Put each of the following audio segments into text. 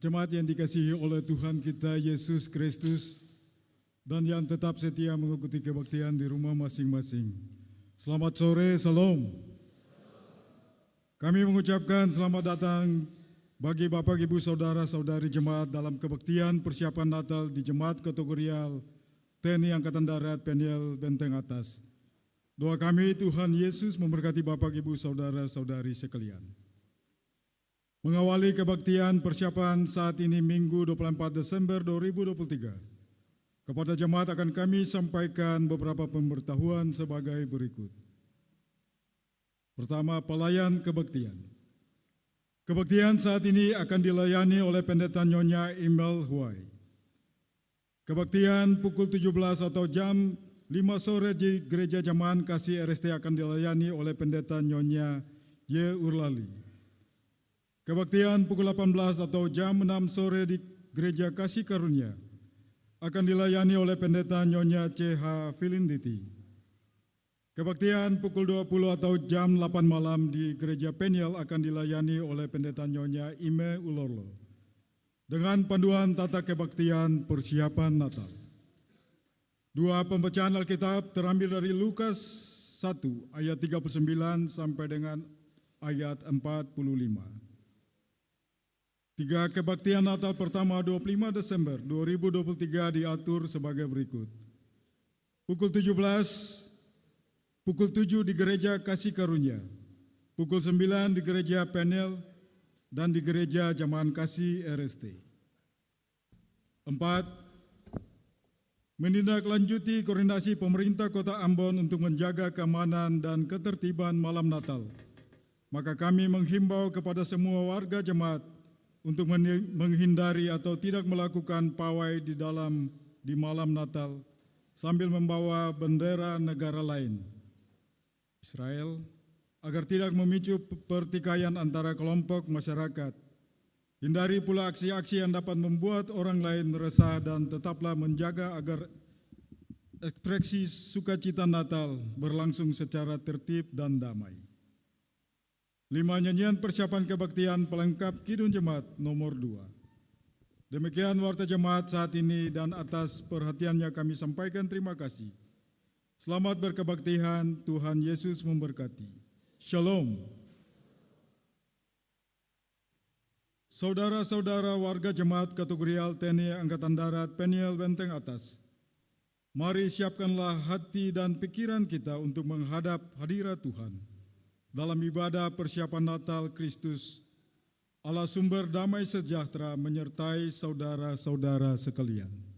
Jemaat yang dikasihi oleh Tuhan kita Yesus Kristus dan yang tetap setia mengikuti kebaktian di rumah masing-masing. Selamat sore, salam. Kami mengucapkan selamat datang bagi Bapak, Ibu, Saudara-saudari jemaat dalam kebaktian persiapan Natal di Jemaat Kategorial TNI Angkatan Darat Peniel Benteng Atas. Doa kami Tuhan Yesus memberkati Bapak, Ibu, Saudara-saudari sekalian. Mengawali kebaktian persiapan saat ini Minggu 24 Desember 2023. Kepada jemaat akan kami sampaikan beberapa pemberitahuan sebagai berikut. Pertama, pelayan kebaktian. Kebaktian saat ini akan dilayani oleh Pendeta Nyonya Imel Huai. Kebaktian pukul 17 atau jam 5 sore di Gereja Jamahan Kasih RST akan dilayani oleh Pendeta Nyonya Y. Urlali. Kebaktian pukul 18 atau jam 6 sore di Gereja Kasih Karunia akan dilayani oleh Pendeta Nyonya C.H. Filinditi. Kebaktian pukul 20 atau jam 8 malam di Gereja Peniel akan dilayani oleh Pendeta Nyonya Ime Ulorlo dengan panduan tata kebaktian persiapan Natal. Dua pembacaan Alkitab terambil dari Lukas 1 ayat 39 sampai dengan ayat 45. Tiga kebaktian Natal pertama 25 Desember 2023 diatur sebagai berikut. Pukul 17, pukul 7 di Gereja Kasih Karunia, pukul 9 di Gereja Peniel, dan di Gereja Jamahan Kasih RST. 4. Menindaklanjuti koordinasi pemerintah Kota Ambon untuk menjaga keamanan dan ketertiban malam Natal. Maka kami menghimbau kepada semua warga jemaat untuk menghindari atau tidak melakukan pawai di malam Natal sambil membawa bendera negara lain, Israel, agar tidak memicu pertikaian antara kelompok masyarakat. Hindari pula aksi-aksi yang dapat membuat orang lain resah dan tetaplah menjaga agar ekspresi sukacita Natal berlangsung secara tertib dan damai. 5. Nyanyian persiapan kebaktian pelengkap Kidung Jemaat nomor 2. Demikian warta jemaat saat ini dan atas perhatiannya kami sampaikan terima kasih. Selamat berkebaktian, Tuhan Yesus memberkati. Shalom. Saudara-saudara warga jemaat kategorial TNI Angkatan Darat Peniel Benteng Atas, mari siapkanlah hati dan pikiran kita untuk menghadap hadirat Tuhan dalam ibadah persiapan Natal Kristus, Allah sumber damai sejahtera menyertai saudara-saudara sekalian.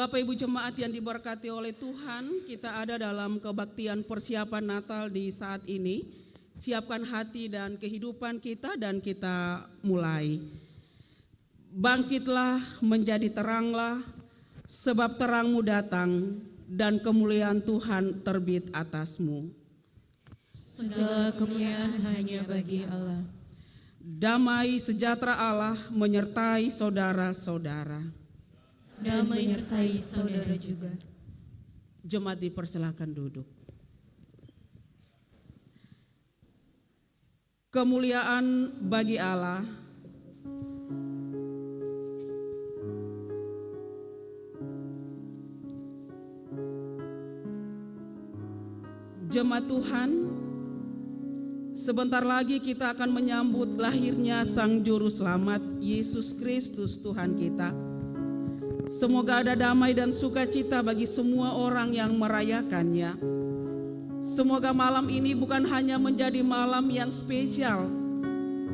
Bapak Ibu jemaat yang diberkati oleh Tuhan, kita ada dalam kebaktian persiapan Natal di saat ini. Siapkan hati dan kehidupan kita dan kita mulai. Bangkitlah menjadi teranglah, sebab terangmu datang dan kemuliaan Tuhan terbit atasmu. Segala kemuliaan hanya bagi Allah. Damai sejahtera Allah menyertai saudara-saudara. Dan menyertai saudara juga. Jemaat dipersilakan duduk. Kemuliaan bagi Allah. Jemaat Tuhan, sebentar lagi kita akan menyambut lahirnya Sang Juru Selamat Yesus Kristus Tuhan kita. Semoga ada damai dan sukacita bagi semua orang yang merayakannya. Semoga malam ini bukan hanya menjadi malam yang spesial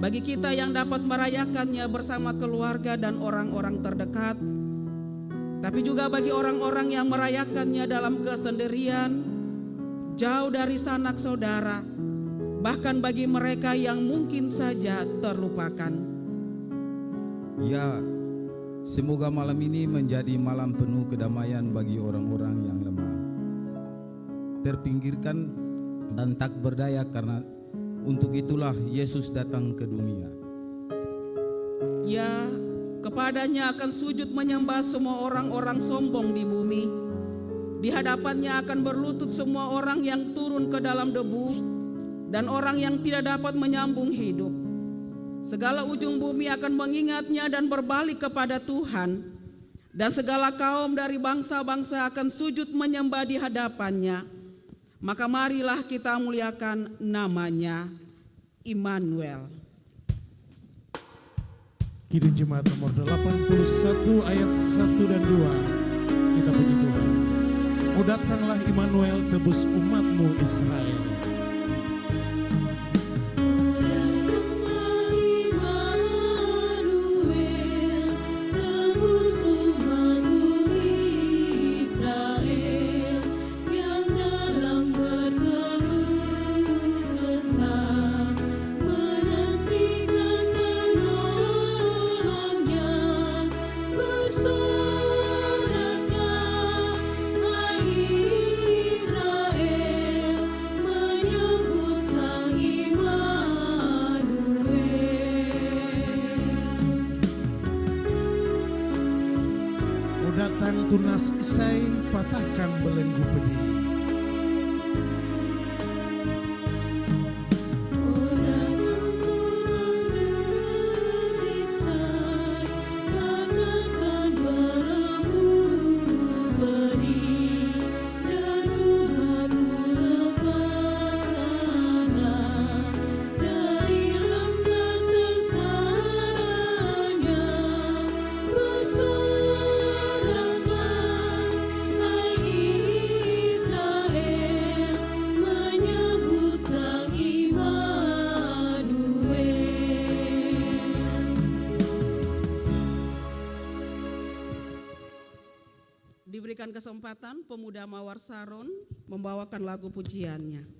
bagi kita yang dapat merayakannya bersama keluarga dan orang-orang terdekat, tapi juga bagi orang-orang yang merayakannya dalam kesendirian, jauh dari sanak saudara, bahkan bagi mereka yang mungkin saja terlupakan. Ya, semoga malam ini menjadi malam penuh kedamaian bagi orang-orang yang lemah, terpinggirkan dan tak berdaya, karena untuk itulah Yesus datang ke dunia. Ya, kepadanya akan sujud menyembah semua orang-orang sombong di bumi. Di hadapannya akan berlutut semua orang yang turun ke dalam debu dan orang yang tidak dapat menyambung hidup. Segala ujung bumi akan mengingatnya dan berbalik kepada Tuhan. Dan segala kaum dari bangsa-bangsa akan sujud menyembah di hadapannya. Maka marilah kita muliakan namanya, Immanuel. Kidung Jemaat nomor 81 ayat 1 dan 2. Kita puji Tuhan. Oh datanglah Immanuel, tebus umatmu Israel. Tunas isai, patahkan belenggu pedih. Diberikan kesempatan pemuda Mawar Saron membawakan lagu pujiannya.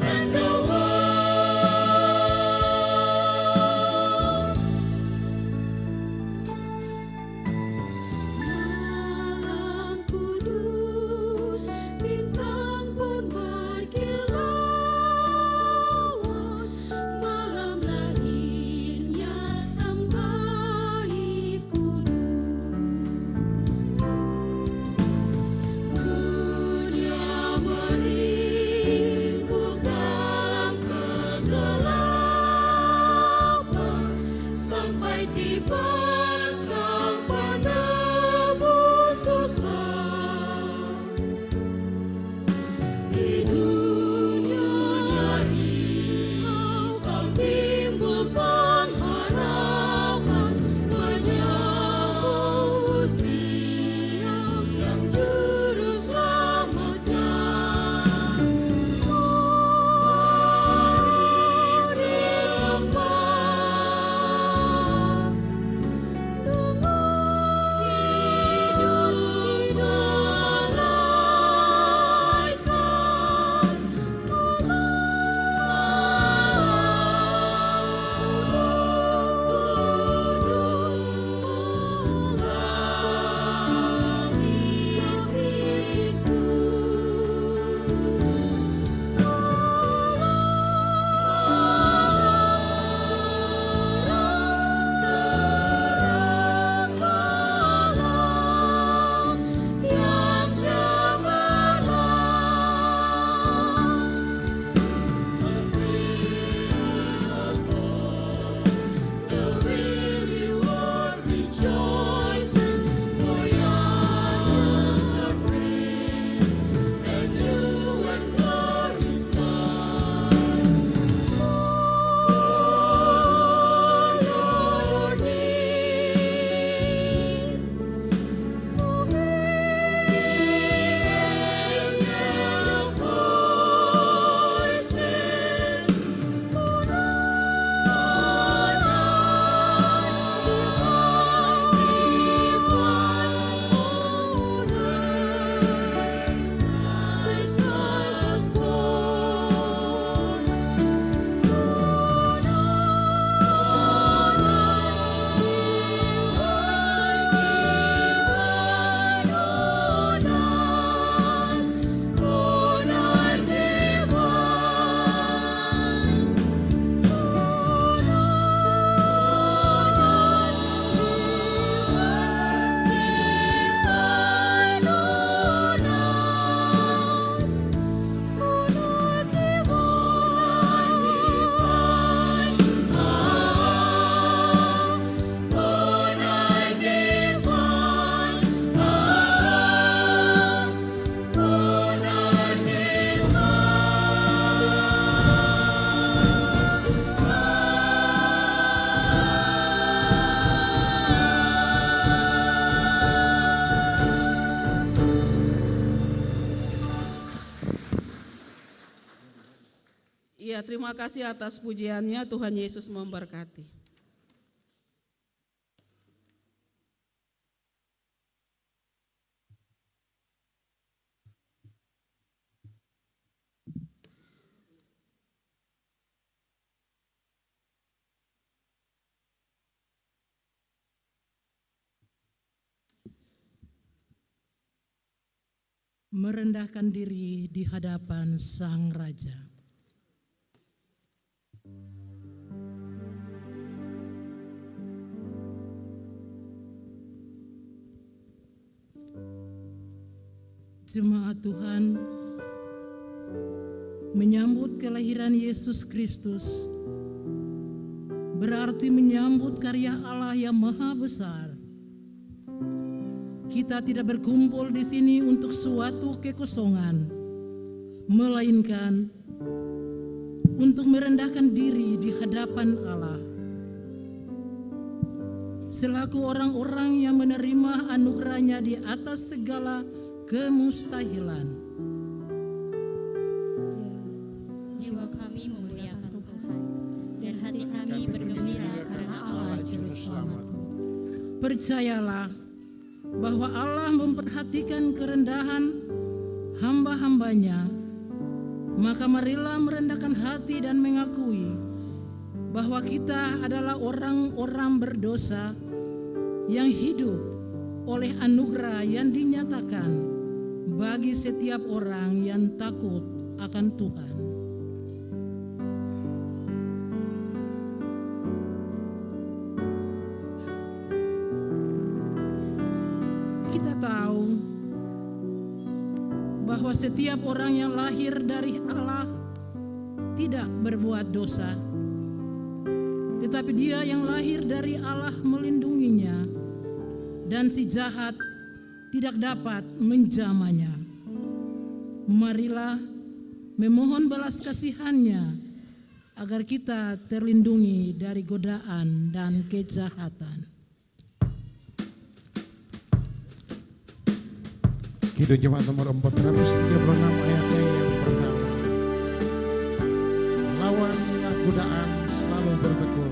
And the world Ya, terima kasih atas pujiannya. Tuhan Yesus memberkati. Merendahkan diri di hadapan Sang Raja. Jemaat Tuhan, menyambut kelahiran Yesus Kristus berarti menyambut karya Allah yang maha besar. Kita tidak berkumpul di sini untuk suatu kekosongan, melainkan untuk merendahkan diri di hadapan Allah. Selaku orang-orang yang menerima anugerahnya di atas segala kemustahilan. Jiwa kami memuliakan Tuhan, dan hati kami bergembira karena Allah Juru Selamatku. Percayalah bahwa Allah memperhatikan kerendahan hamba-hambanya, maka marilah merendahkan hati dan mengakui bahwa kita adalah orang-orang berdosa yang hidup oleh anugerah yang dinyatakan bagi setiap orang yang takut akan Tuhan. Kita tahu bahwa setiap orang yang lahir dari Allah tidak berbuat dosa, tetapi dia yang lahir dari Allah melindunginya, dan si jahat tidak dapat menjamahnya. Marilah memohon belas kasihannya agar kita terlindungi dari godaan dan kejahatan. Kidung Jemaat nomor 436 ayatnya yang pertama. Lawanlah godaan selalu bertekun.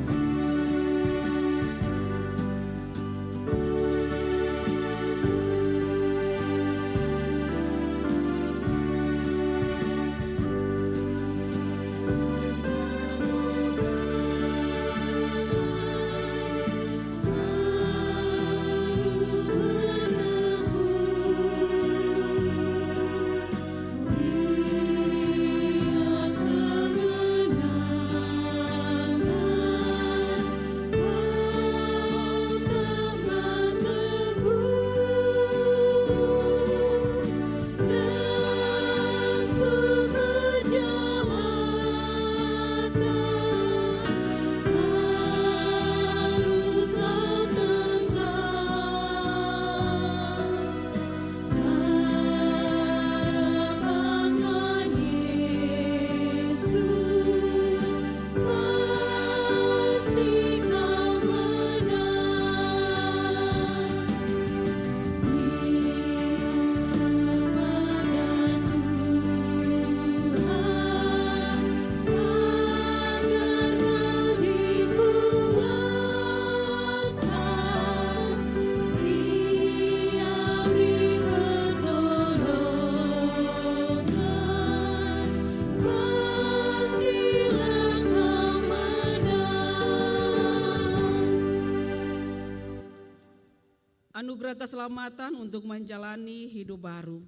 Anugerah keselamatan untuk menjalani hidup baru.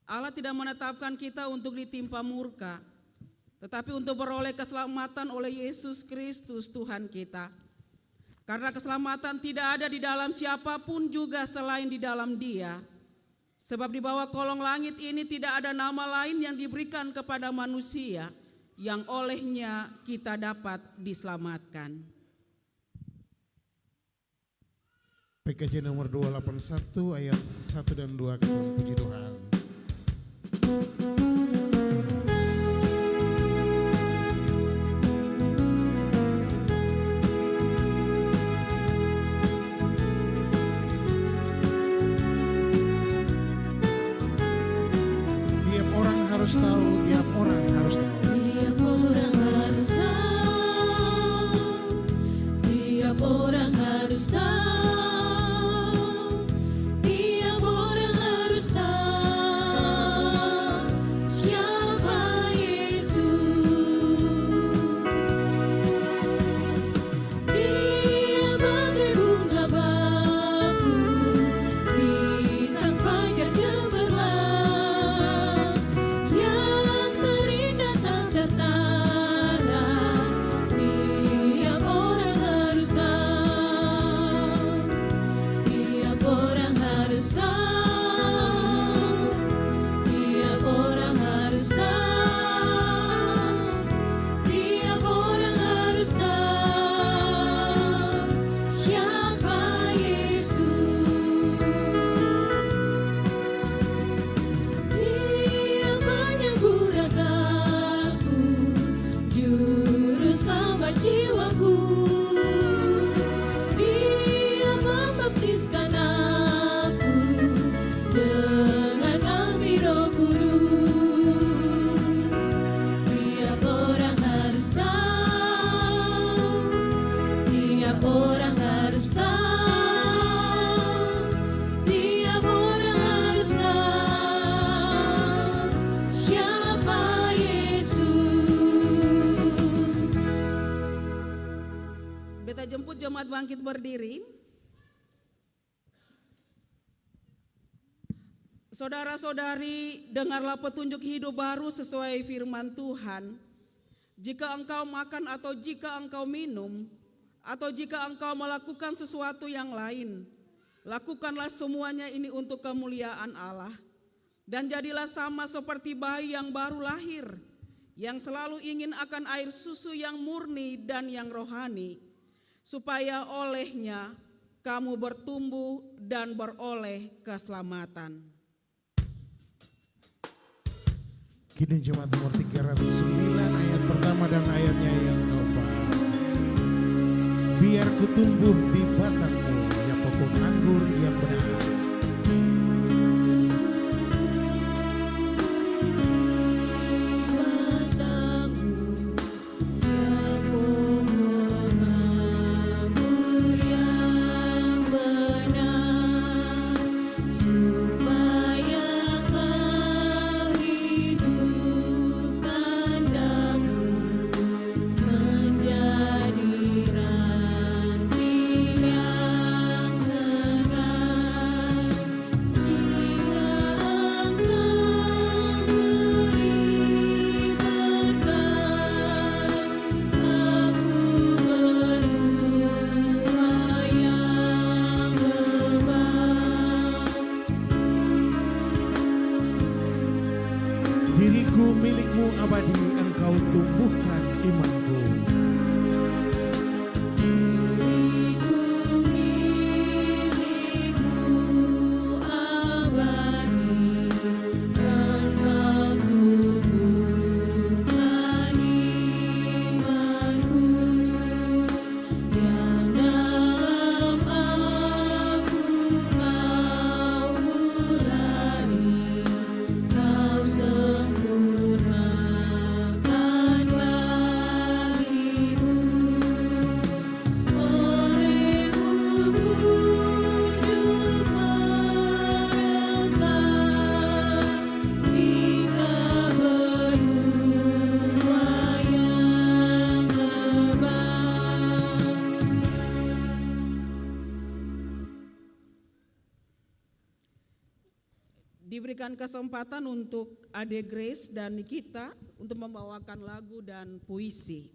Allah tidak menetapkan kita untuk ditimpa murka, tetapi untuk beroleh keselamatan oleh Yesus Kristus Tuhan kita. Karena keselamatan tidak ada di dalam siapapun juga selain di dalam Dia. Sebab di bawah kolong langit ini tidak ada nama lain yang diberikan kepada manusia yang olehnya kita dapat diselamatkan. PKJ nomor 281 ayat 1 dan 2, kita puji Tuhan. Tiap orang harus tahu. Tiap orang Pendeta jemput jemaat bangkit berdiri. Saudara-saudari, dengarlah petunjuk hidup baru sesuai firman Tuhan. Jika engkau makan atau jika engkau minum, atau jika engkau melakukan sesuatu yang lain, lakukanlah semuanya ini untuk kemuliaan Allah. Dan jadilah sama seperti bayi yang baru lahir, yang selalu ingin akan air susu yang murni dan yang rohani, supaya olehnya kamu bertumbuh dan beroleh keselamatan. Kini jemaat nomor 309 ayat pertama dan ayatnya yang keempat. Biar ku tumbuh di batangmu, ya pokok anggur yang benar. Diriku milikmu abadi, engkau tumbuhkan imanku. Diberikan kesempatan untuk Ade Grace dan Nikita untuk membawakan lagu dan puisi.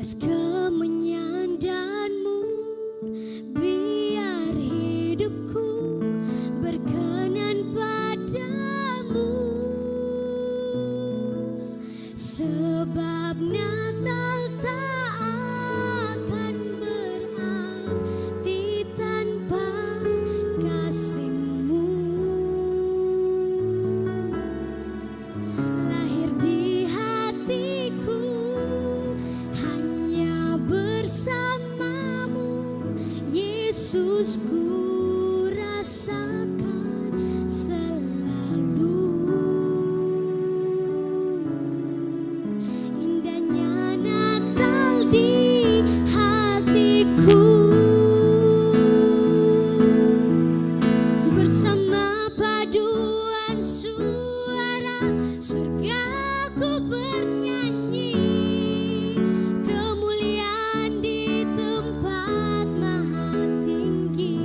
Mas kemenyandanmu, biar hidupku berkenan padamu. Sebab Natal tak akan berarti tanpa kasih-Mu. Lahir di hatiku hanya bersamamu, Yesus, ku rasakan selalu. Indahnya Natal di hatiku, bersama paduan suara surgaku bernyanyi, kemuliaan di tempat maha tinggi,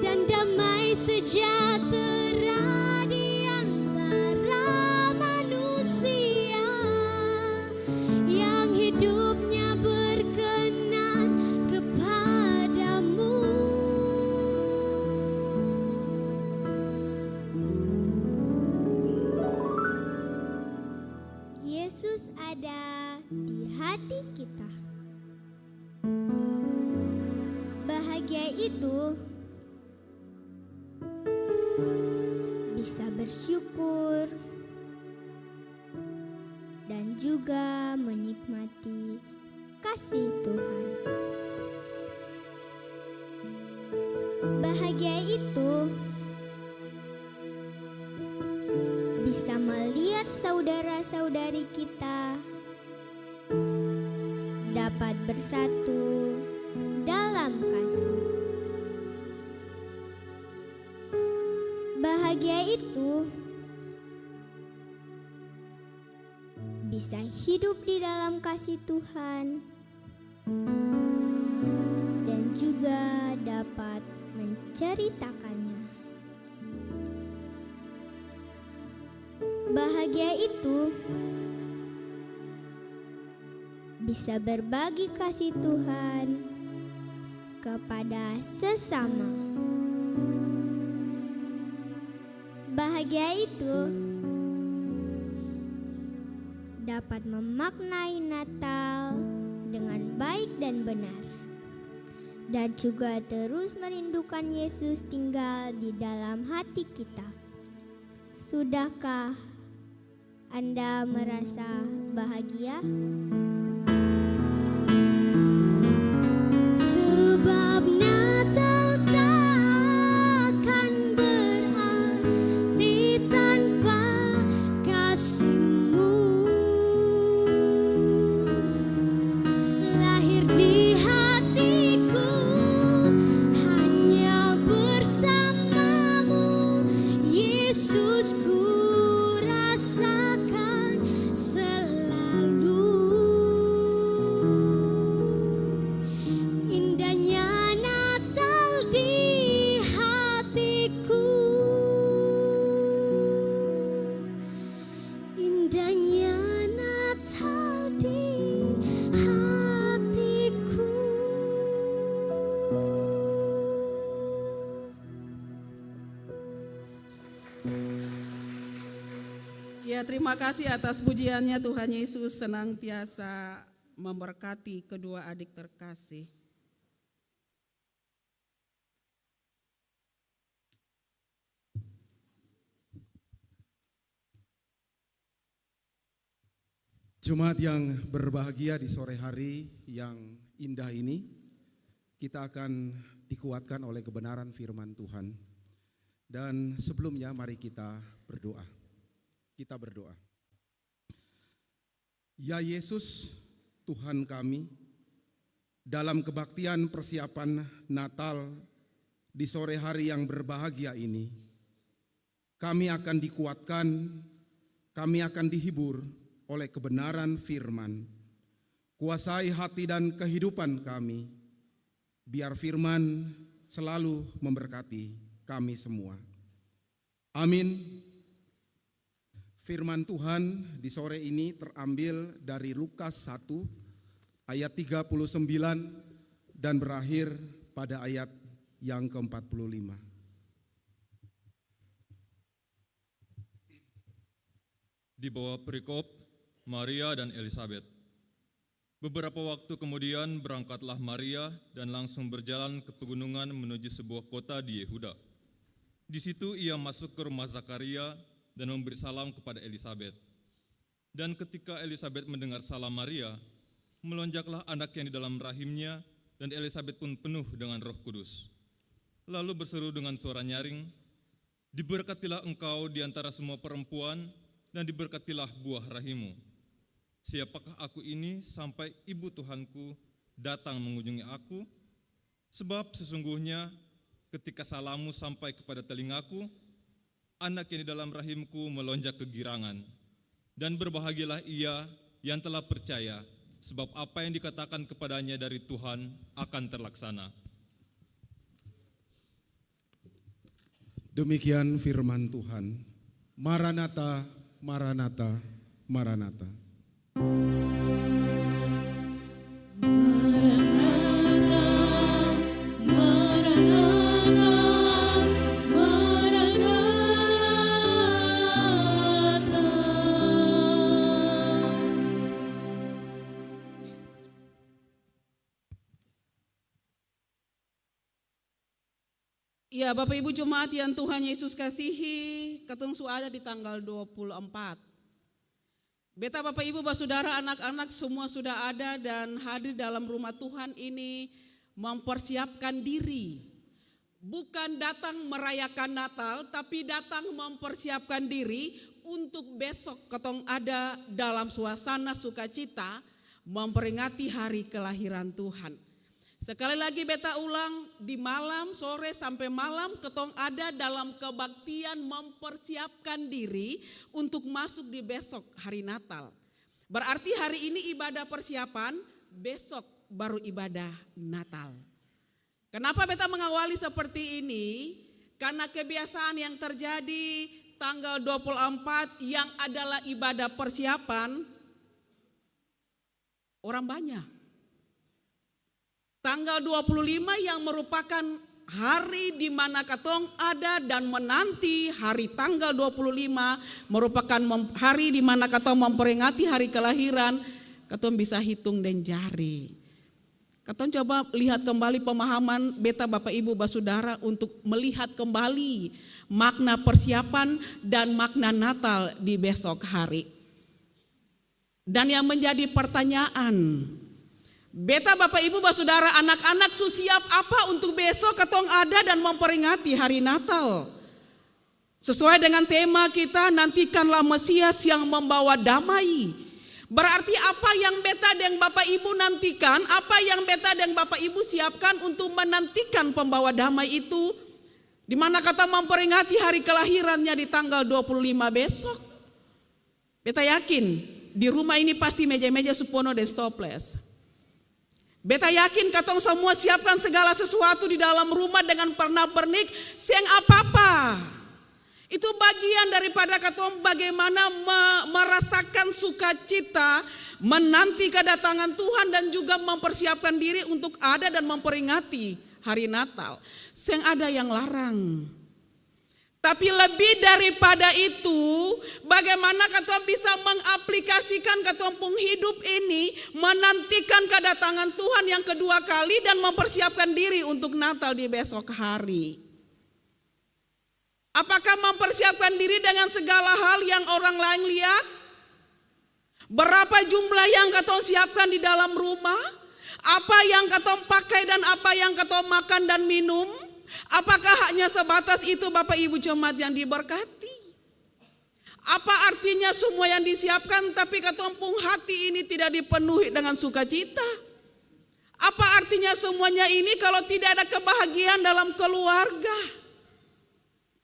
dan damai sejahtera di antara manusia yang hidupnya berkenan kepadamu. Yesus ada di hati kita. Bahagia itu bisa bersyukur dan juga menikmati kasih Tuhan. Bahagia itu bisa melihat saudara-saudari kita dapat bersatu dalam kasih. Bahagia itu bisa hidup di dalam kasih Tuhan dan juga dapat menceritakannya. Bahagia itu bisa berbagi kasih Tuhan kepada sesama. Bahagia itu dapat memaknai Natal dengan baik dan benar, dan juga terus merindukan Yesus tinggal di dalam hati kita. Sudahkah Anda merasa bahagia? Sebab Natal tak akan berarti tanpa kasih-Mu. Lahir di hatiku hanya bersamamu, Yesus, ku rasakan selalu. Indahnya Natal di hatiku, indahnya Natal di hatiku. Ya, terima kasih atas pujiannya. Tuhan Yesus senantiasa memberkati kedua adik terkasih. Jemaat yang berbahagia di sore hari yang indah ini, kita akan dikuatkan oleh kebenaran firman Tuhan. Dan sebelumnya mari kita berdoa. Kita berdoa. Ya Yesus, Tuhan kami, dalam kebaktian persiapan Natal di sore hari yang berbahagia ini, kami akan dikuatkan, kami akan dihibur oleh kebenaran firman. Kuasai hati dan kehidupan kami, biar firman selalu memberkati kami semua. Amin. Firman Tuhan di sore ini terambil dari Lukas 1 ayat 39 dan berakhir pada ayat yang ke-45. Di bawah perikop Maria dan Elisabet. Beberapa waktu kemudian berangkatlah Maria dan langsung berjalan ke pegunungan menuju sebuah kota di Yehuda. Di situ ia masuk ke rumah Zakaria dan memberi salam kepada Elisabet. Dan ketika Elisabet mendengar salam Maria, melonjaklah anak yang di dalam rahimnya, dan Elisabet pun penuh dengan Roh Kudus. Lalu berseru dengan suara nyaring, "Diberkatilah engkau di antara semua perempuan, dan diberkatilah buah rahimmu. Siapakah aku ini sampai ibu Tuhanku datang mengunjungi aku? Sebab sesungguhnya ketika salammu sampai kepada telingaku, anak yang di dalam rahimku melonjak kegirangan. Dan berbahagialah ia yang telah percaya, sebab apa yang dikatakan kepadanya dari Tuhan akan terlaksana." Demikian firman Tuhan. Maranatha, Maranatha, Maranatha. Ya, Bapak Ibu Jemaat yang Tuhan Yesus kasihi, ketengsu ada di tanggal 24. Beta Bapak Ibu Saudara, anak-anak semua sudah ada dan hadir dalam rumah Tuhan ini mempersiapkan diri. Bukan datang merayakan Natal, tapi datang mempersiapkan diri untuk besok ketong ada dalam suasana sukacita memperingati hari kelahiran Tuhan. Sekali lagi beta ulang, di malam, sore sampai malam ketong ada dalam kebaktian mempersiapkan diri untuk masuk di besok hari Natal. Berarti hari ini ibadah persiapan, besok baru ibadah Natal. Kenapa beta mengawali seperti ini? Karena kebiasaan yang terjadi tanggal 24 yang adalah ibadah persiapan, orang banyak. Tanggal 25 yang merupakan hari di mana katong ada dan menanti hari tanggal 25 merupakan hari di mana katong memperingati hari kelahiran, katong bisa hitung dan jari. Katong coba lihat kembali pemahaman beta Bapak Ibu Saudara untuk melihat kembali makna persiapan dan makna Natal di besok hari. Dan yang menjadi pertanyaan, beta Bapak Ibu Saudara, anak-anak susiap apa untuk besok ketong ada dan memperingati hari Natal? Sesuai dengan tema kita, nantikanlah Mesias yang membawa damai. Berarti apa yang beta dan Bapak Ibu nantikan, apa yang beta dan Bapak Ibu siapkan untuk menantikan pembawa damai itu, di mana kata memperingati hari kelahirannya di tanggal 25 besok. Beta yakin di rumah ini pasti meja-meja supono dan stopless. Beta yakin katong semua siapkan segala sesuatu di dalam rumah dengan pernak-pernik, siang apa-apa. Itu bagian daripada katong bagaimana merasakan sukacita, menanti kedatangan Tuhan dan juga mempersiapkan diri untuk ada dan memperingati hari Natal. Siang ada yang larang. Tapi lebih daripada itu, bagaimana katong bisa mengaplikasikan katong pung hidup ini, menantikan kedatangan Tuhan yang kedua kali dan mempersiapkan diri untuk Natal di besok hari. Apakah mempersiapkan diri dengan segala hal yang orang lain lihat? Berapa jumlah yang katong siapkan di dalam rumah? Apa yang katong pakai dan apa yang katong makan dan minum? Apakah hanya sebatas itu Bapak Ibu Jemaat yang diberkati? Apa artinya semua yang disiapkan tapi katong pung hati ini tidak dipenuhi dengan sukacita? Apa artinya semuanya ini kalau tidak ada kebahagiaan dalam keluarga?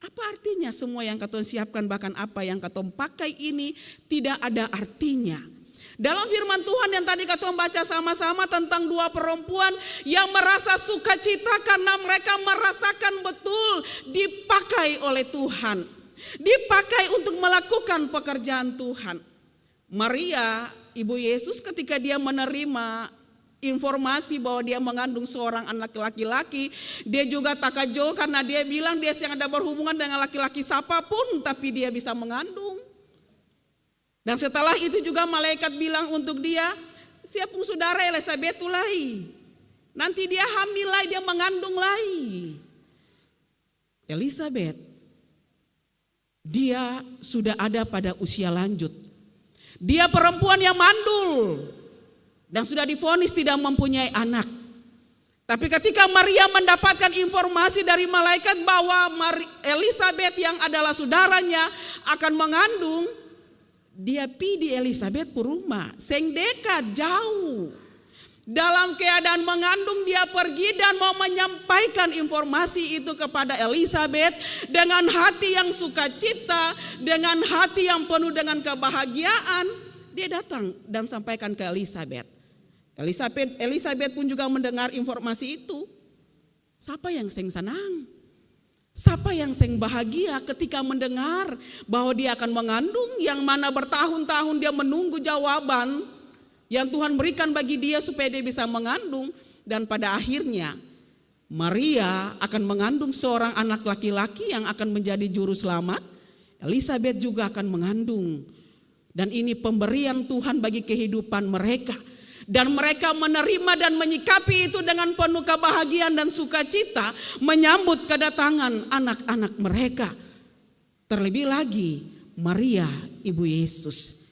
Apa artinya semua yang katong siapkan bahkan apa yang katong pakai ini tidak ada artinya? Dalam firman Tuhan yang tadi katong baca sama-sama tentang dua perempuan yang merasa sukacita karena mereka merasakan betul dipakai oleh Tuhan. dipakai untuk melakukan pekerjaan Tuhan. Maria, ibu Yesus, ketika dia menerima informasi bahwa dia mengandung seorang anak laki-laki, dia juga takjub karena dia bilang dia yang ada berhubungan dengan laki-laki siapapun, tapi dia bisa mengandung. Dan setelah itu juga malaikat bilang untuk dia, siapun saudara Elisabet tulai, nanti dia hamil lagi, dia mengandung lagi. Elisabet, dia sudah ada pada usia lanjut. Dia perempuan yang mandul dan sudah divonis tidak mempunyai anak. Tapi ketika Maria mendapatkan informasi dari malaikat bahwa Elisabet yang adalah saudaranya akan mengandung, dia pi di Elisabet rumah, seng dekat jauh. Dalam keadaan mengandung dia pergi dan mau menyampaikan informasi itu kepada Elisabet dengan hati yang sukacita, dengan hati yang penuh dengan kebahagiaan. Dia datang dan sampaikan ke Elisabet. Elisabet pun juga mendengar informasi itu. Siapa yang seng senang? Siapa yang seng bahagia ketika mendengar bahwa dia akan mengandung, yang mana bertahun-tahun dia menunggu jawaban yang Tuhan berikan bagi dia supaya dia bisa mengandung. Dan pada akhirnya Maria akan mengandung seorang anak laki-laki yang akan menjadi juru selamat. Elisabet juga akan mengandung. Dan ini pemberian Tuhan bagi kehidupan mereka. Dan mereka menerima dan menyikapi itu dengan penuh kebahagiaan dan sukacita, menyambut kedatangan anak-anak mereka. Terlebih lagi Maria, ibu Yesus.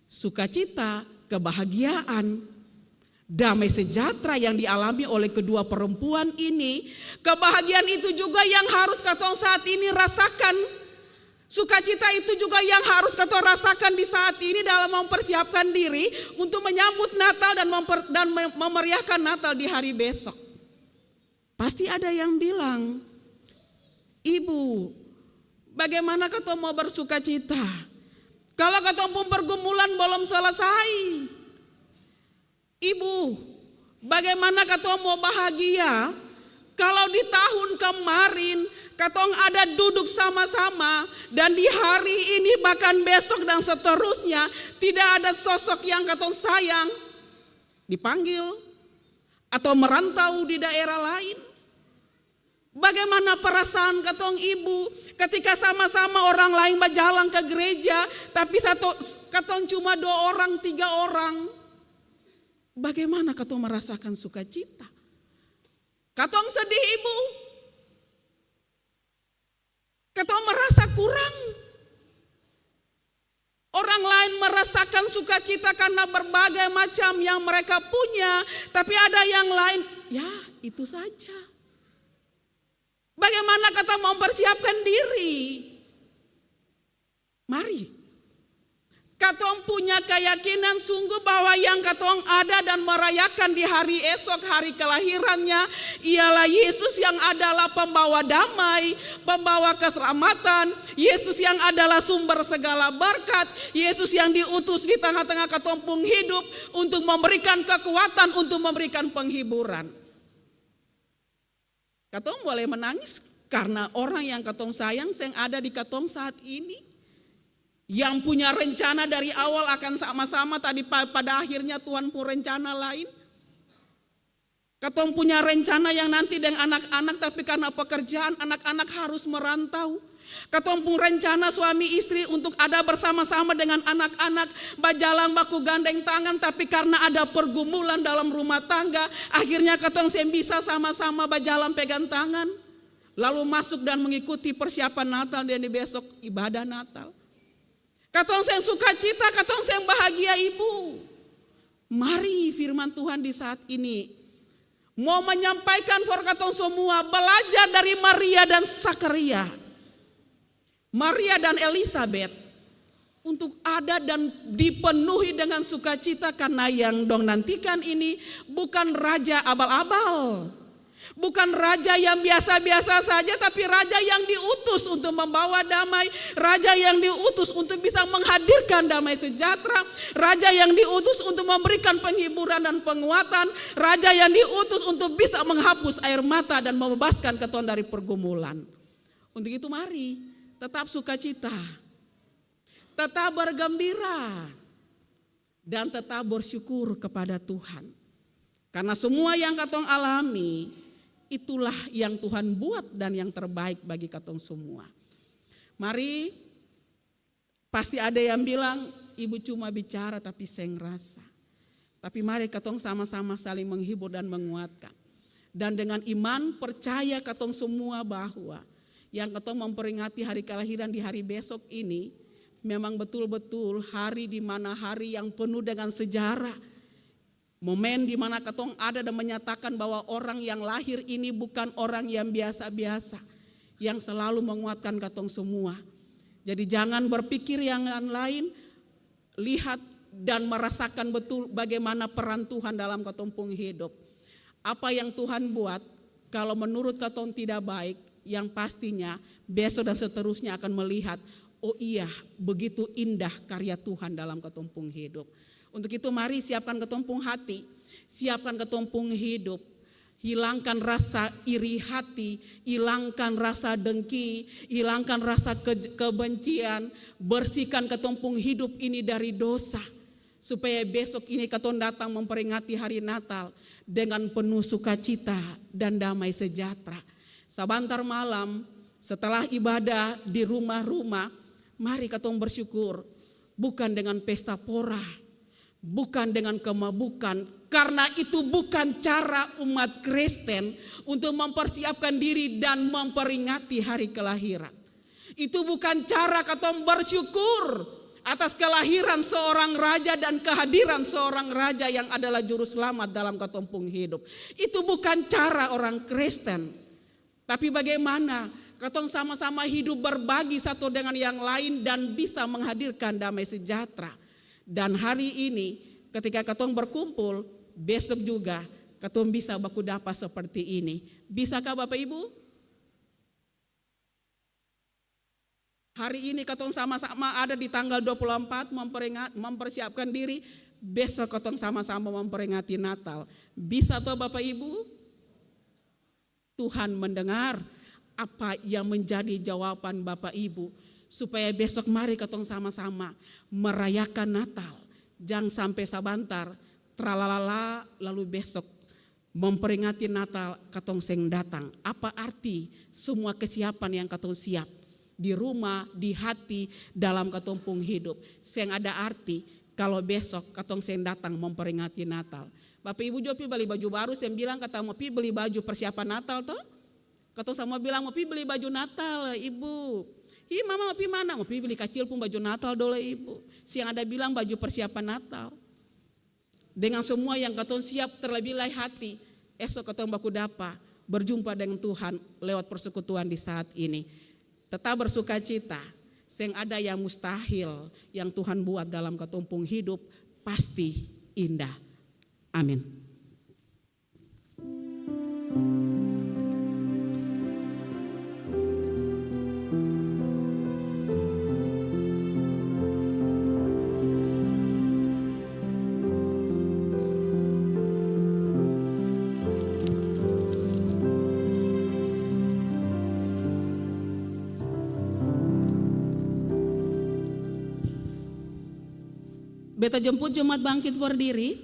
Sukacita, kebahagiaan, damai sejahtera yang dialami oleh kedua perempuan ini, kebahagiaan itu juga yang harus katong saat ini rasakan. Sukacita itu juga yang harus katong rasakan di saat ini dalam mempersiapkan diri untuk menyambut Natal dan memeriahkan Natal di hari besok. Pasti ada yang bilang, Ibu, bagaimana katong mau bersukacita kalau katong pun pergumulan belum selesai? Ibu, bagaimana katong mau bahagia kalau di tahun kemarin katong ada duduk sama-sama dan di hari ini bahkan besok dan seterusnya tidak ada sosok yang katong sayang dipanggil atau merantau di daerah lain? Bagaimana perasaan katong ibu ketika sama-sama orang lain berjalan ke gereja tapi katong cuma 2 orang, 3 orang? Bagaimana katong merasakan sukacita? Katong sedih ibu. Katong merasa kurang. Orang lain merasakan sukacita karena berbagai macam yang mereka punya, tapi ada yang lain, ya itu saja. Bagaimana katong mempersiapkan diri? Mari. Katong punya keyakinan sungguh bahwa yang katong ada dan merayakan di hari esok, hari kelahirannya, ialah Yesus yang adalah pembawa damai, pembawa keselamatan, Yesus yang adalah sumber segala berkat, Yesus yang diutus di tengah-tengah katong pun hidup untuk memberikan kekuatan, untuk memberikan penghiburan. Katong boleh menangis karena orang yang katong sayang yang ada di katong saat ini, yang punya rencana dari awal akan sama-sama, tadi pada akhirnya Tuhan pun rencana lain. Katong punya rencana yang nanti dengan anak-anak, tapi karena pekerjaan anak-anak harus merantau. Katong pun rencana suami istri untuk ada bersama-sama dengan anak-anak, berjalan baku gandeng tangan, tapi karena ada pergumulan dalam rumah tangga, akhirnya katong bisa sama-sama berjalan pegang tangan, lalu masuk dan mengikuti persiapan Natal dan di besok ibadah Natal. Katong seng sukacita, katong seng bahagia ibu. Mari firman Tuhan di saat ini mau menyampaikan for katong semua, belajar dari Maria dan Zakaria, Maria dan Elisabet, untuk ada dan dipenuhi dengan sukacita karena yang dong nantikan ini bukan raja abal-abal. Bukan raja yang biasa-biasa saja, tapi raja yang diutus untuk membawa damai, raja yang diutus untuk bisa menghadirkan damai sejahtera, raja yang diutus untuk memberikan penghiburan dan penguatan, raja yang diutus untuk bisa menghapus air mata dan membebaskan katong dari pergumulan. Untuk itu mari tetap sukacita, tetap bergembira, dan tetap bersyukur kepada Tuhan. Karena semua yang katong alami, itulah yang Tuhan buat dan yang terbaik bagi katong semua. Mari, pasti ada yang bilang, ibu cuma bicara tapi saya ngerasa. Tapi mari katong sama-sama saling menghibur dan menguatkan. Dan dengan iman percaya katong semua bahwa yang katong memperingati hari kelahiran di hari besok ini memang betul-betul hari di mana hari yang penuh dengan sejarah. Momen di mana katong ada dan menyatakan bahwa orang yang lahir ini bukan orang yang biasa-biasa, yang selalu menguatkan katong semua. Jadi jangan berpikir yang lain, lihat dan merasakan betul bagaimana peran Tuhan dalam katong pun hidup. Apa yang Tuhan buat, kalau menurut katong tidak baik, yang pastinya besok dan seterusnya akan melihat, oh iya, begitu indah karya Tuhan dalam katong pun hidup. Untuk itu mari siapkan katong pun hati, siapkan katong pun hidup. Hilangkan rasa iri hati, hilangkan rasa dengki, hilangkan rasa kebencian, bersihkan katong pun hidup ini dari dosa. Supaya besok ini katong datang memperingati hari Natal dengan penuh sukacita dan damai sejahtera. Sabantar malam setelah ibadah di rumah-rumah, mari katong bersyukur, bukan dengan pesta pora, bukan dengan kemabukan, karena itu bukan cara umat Kristen untuk mempersiapkan diri dan memperingati hari kelahiran. Itu bukan cara katong bersyukur atas kelahiran seorang raja dan kehadiran seorang raja yang adalah juru selamat dalam katong pun hidup. Itu bukan cara orang Kristen. Tapi bagaimana katong sama-sama hidup berbagi satu dengan yang lain dan bisa menghadirkan damai sejahtera. Dan hari ini ketika katong berkumpul, besok juga katong bisa baku dapa seperti ini. Bisakah Bapak Ibu? Hari ini katong sama-sama ada di tanggal 24 mempersiapkan diri. Besok katong sama-sama memperingati Natal. Bisa toh Bapak Ibu? Tuhan mendengar apa yang menjadi jawaban Bapak Ibu. Supaya besok mari katong sama-sama merayakan Natal. Jangan sampai sabantar, tralalala lalu besok memperingati Natal katong seng datang. Apa arti semua kesiapan yang katong siap di rumah, di hati, dalam katong pun hidup. Seng ada arti kalau besok katong seng datang memperingati Natal. Bapak Ibu Jopi beli baju baru, saya bilang kata mau pi beli baju persiapan Natal toh. Katong sama bilang mau pi beli baju Natal Ibu. Ih mama mau pi mana? Mau pi beli kecil pun baju Natal dole Ibu. Siang ada bilang baju persiapan Natal. Dengan semua yang katong siap terlebih lagi hati, esok katong baku dapa berjumpa dengan Tuhan lewat persekutuan di saat ini. Tetap bersuka cita, seng ada yang mustahil yang Tuhan buat dalam katong pun hidup pasti indah. Amin. Beta jemput jemaat bangkit berdiri.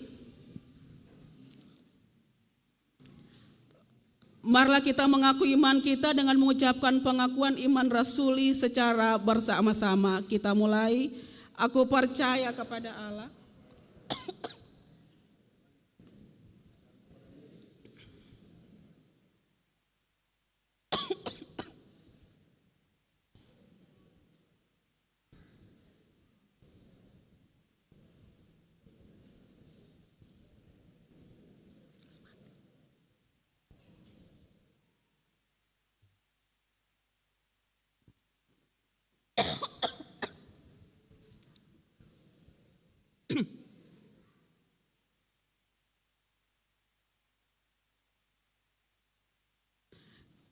Marilah kita mengaku iman kita dengan mengucapkan pengakuan iman rasuli secara bersama-sama. Kita mulai. Aku percaya kepada Allah.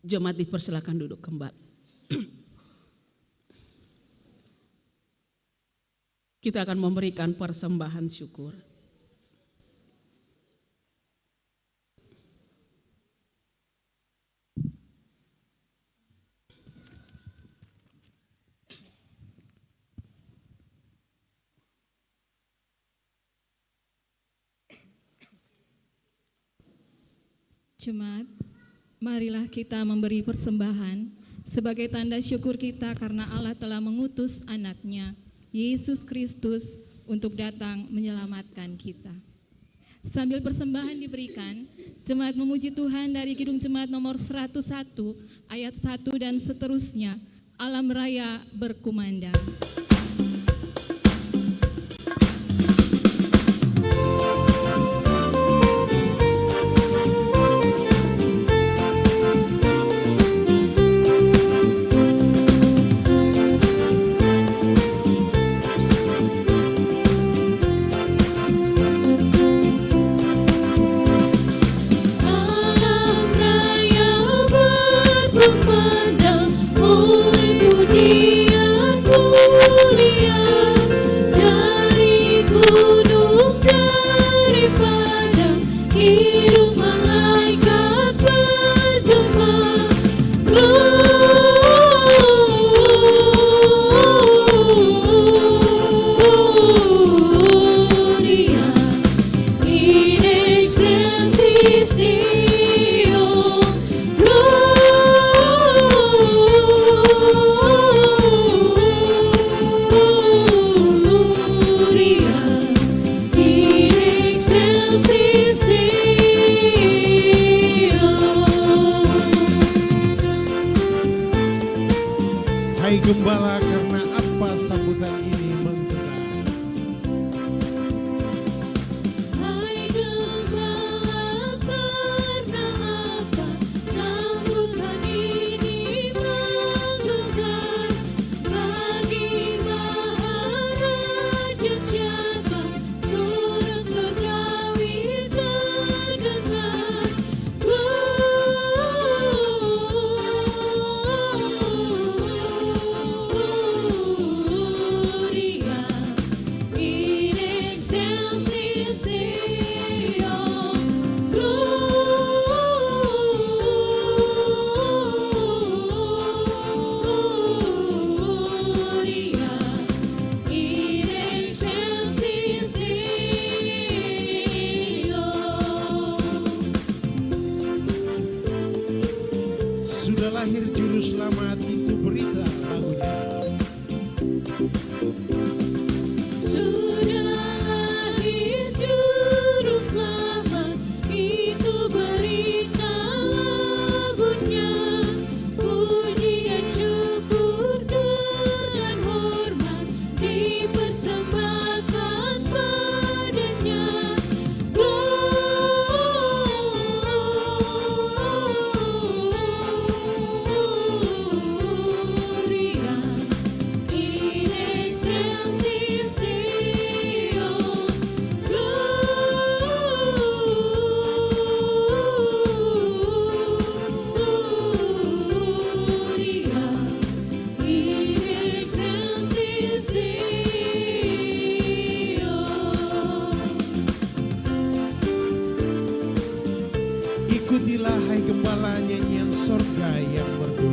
Jemaat dipersilakan duduk kembali. Kita akan memberikan persembahan syukur. Jemaat, marilah kita memberi persembahan sebagai tanda syukur kita karena Allah telah mengutus anaknya, Yesus Kristus, untuk datang menyelamatkan kita. Sambil persembahan diberikan, jemaat memuji Tuhan dari Kidung Jemaat nomor 101, ayat 1 dan seterusnya. Alam Raya berkumandang. Alam raya berkumandang oleh pujian mulia dari gunung, dari padang, hidung malaikat bergema. Gloria in excelsis Deo, Gloria in excelsis Deo. Hai Gembala, karena apa sambutan ini menggema? Hai Gembala, karena apa sambutan ini menggema? Bagi Maharaja siapa surat surgawi terdengar. Gloria in excelsis Deo, Gloria in excelsis Deo. Sudah lahir juru selamat, itu berita lagunya. Sudah lahir juru selamat, itu berita lagunya. Pujian, syukur, dan hormat dipersembahkan padanya. Gloria in excelsis Deo, Gloria in excelsis Deo. Ikutilah hai Gembala nyanyian sorga yang merdu.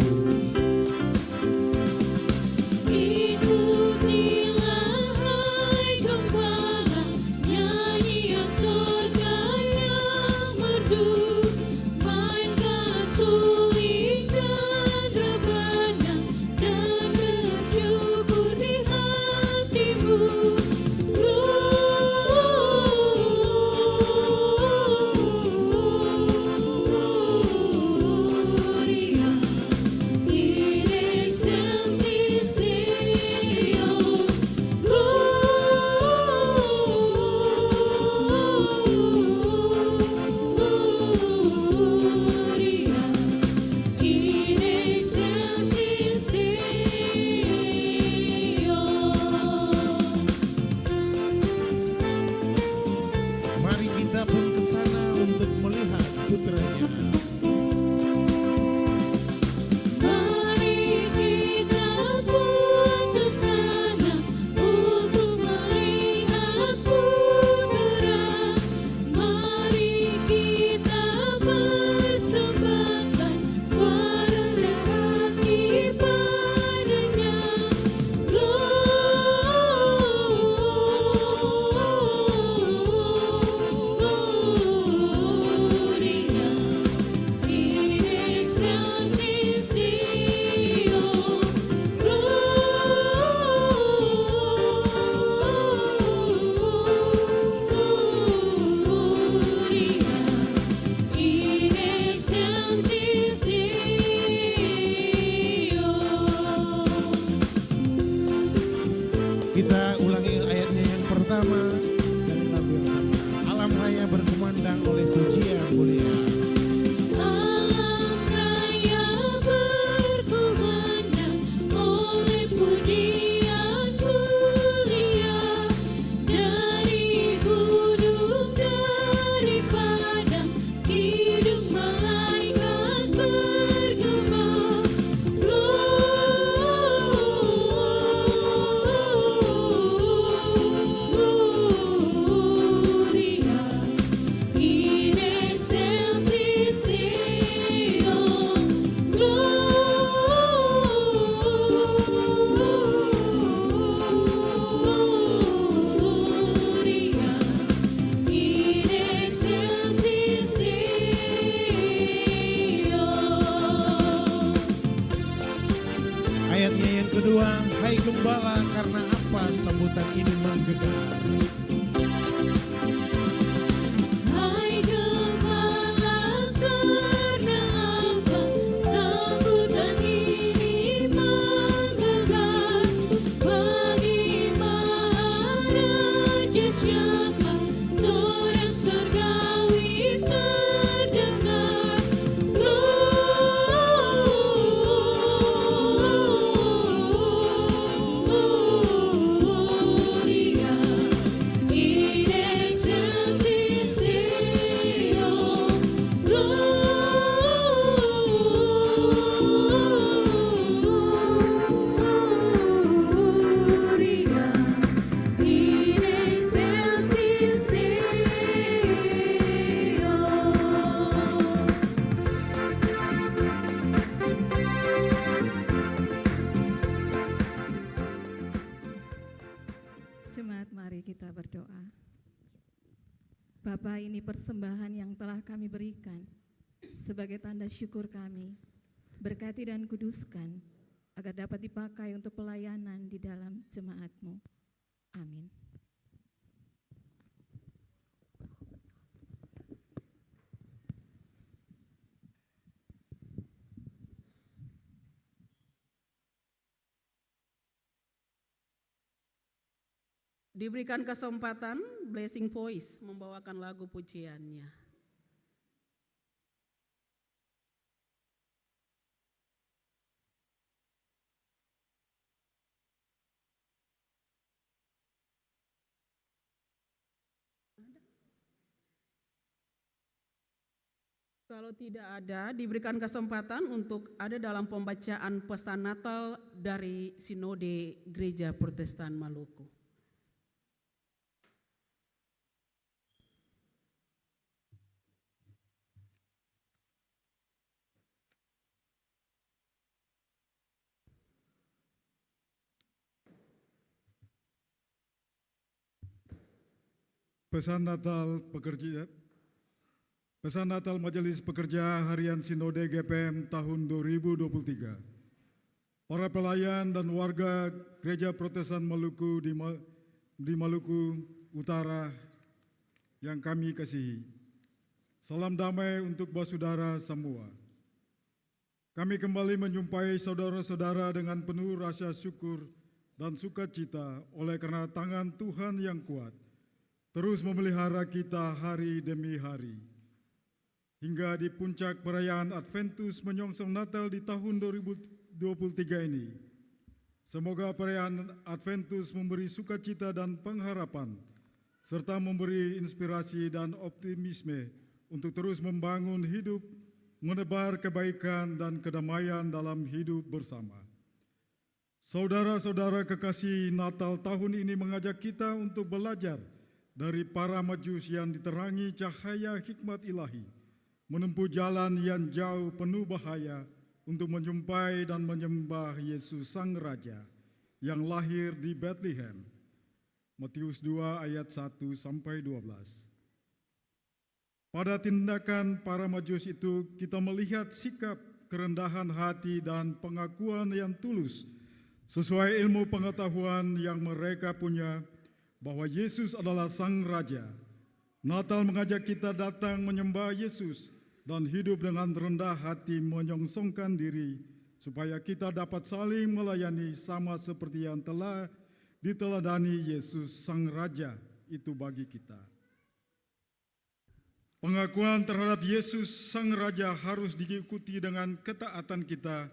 Ikutilah hai Gembala nyanyian surga yang merdu. Mainkan suling dan rebana dan bersyukur di hatimu. Gloria in excelsis Deo, Gloria in excelsis Deo. Mari kita pun ke sana untuk melihat putranya. Mari kita pun ke sana untuk melihat putra. Mari kita persembahkan suara dan hati padanya. Gloria raya berkumandang oleh pujian mulia. Alam raya berkumandang oleh pujian mulia, dari gunung, dari padang, hidup malaikat bergema. Gloria in excelsis Deo, Gloria in excelsis Deo. Ayatnya yang kedua, hai gembala, karena apa sambutan ini menggedar? Hai gembala, karena apa sambutan ini menggedar? Bagi Maharaja siapa sorak surgawi terdengar. Gloria in excelsis Deo, Gloria in excelsis Deo. Jemaat, mari kita berdoa. Bapa, ini persembahan yang telah kami berikan sebagai tanda syukur kami. Berkati dan kuduskan agar dapat dipakai untuk pelayanan di dalam jemaat-Mu. Amin. Diberikan kesempatan Blessing Voice membawakan lagu pujiannya. Kalau tidak ada, diberikan kesempatan untuk ada dalam pembacaan pesan Natal dari Sinode Gereja Protestan Maluku. Pesan Natal Majelis Pekerja Harian Sinode GPM tahun 2023. Para pelayan dan warga Gereja Protestan Maluku di Maluku Utara yang kami kasihi. Salam damai untuk saudara semua. Kami kembali menjumpai saudara-saudara dengan penuh rasa syukur dan sukacita oleh karena tangan Tuhan yang kuat terus memelihara kita hari demi hari. Hingga di puncak perayaan Adventus menyongsong Natal di tahun 2023 ini. Semoga perayaan Adventus memberi sukacita dan pengharapan, serta memberi inspirasi dan optimisme untuk terus membangun hidup, menebar kebaikan dan kedamaian dalam hidup bersama. Saudara-saudara kekasih, Natal tahun ini mengajak kita untuk belajar dari para majus yang diterangi cahaya hikmat ilahi, menempuh jalan yang jauh penuh bahaya untuk menjumpai dan menyembah Yesus Sang Raja yang lahir di Bethlehem. Matius 2 ayat 1 sampai 12. Pada tindakan para majus itu kita melihat sikap kerendahan hati dan pengakuan yang tulus sesuai ilmu pengetahuan yang mereka punya bahwa Yesus adalah Sang Raja. Natal mengajak kita datang menyembah Yesus dan hidup dengan rendah hati menyongsongkan diri supaya kita dapat saling melayani sama seperti yang telah diteladani Yesus Sang Raja itu bagi kita. Pengakuan terhadap Yesus Sang Raja harus diikuti dengan ketaatan kita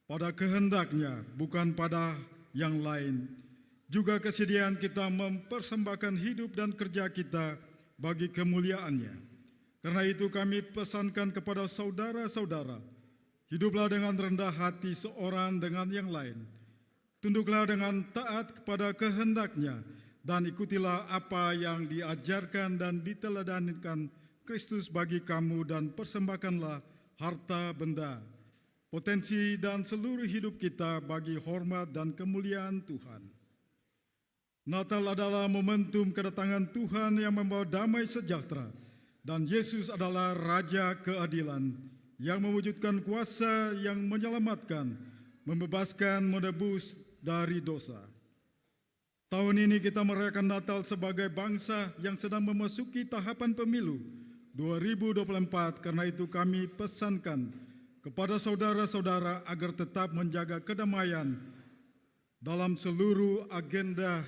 pada kehendaknya, bukan pada yang lain. Juga kesediaan kita mempersembahkan hidup dan kerja kita bagi kemuliaannya. Karena itu kami pesankan kepada saudara-saudara, hiduplah dengan rendah hati seorang dengan yang lain. Tunduklah dengan taat kepada kehendaknya dan ikutilah apa yang diajarkan dan diteladankan Kristus bagi kamu dan persembahkanlah harta benda, potensi dan seluruh hidup kita bagi hormat dan kemuliaan Tuhan. Natal adalah momentum kedatangan Tuhan yang membawa damai sejahtera dan Yesus adalah Raja keadilan yang mewujudkan kuasa yang menyelamatkan, membebaskan, menebus dari dosa. Tahun ini kita merayakan Natal sebagai bangsa yang sedang memasuki tahapan pemilu 2024, karena itu kami pesankan kepada saudara-saudara agar tetap menjaga kedamaian dalam seluruh agenda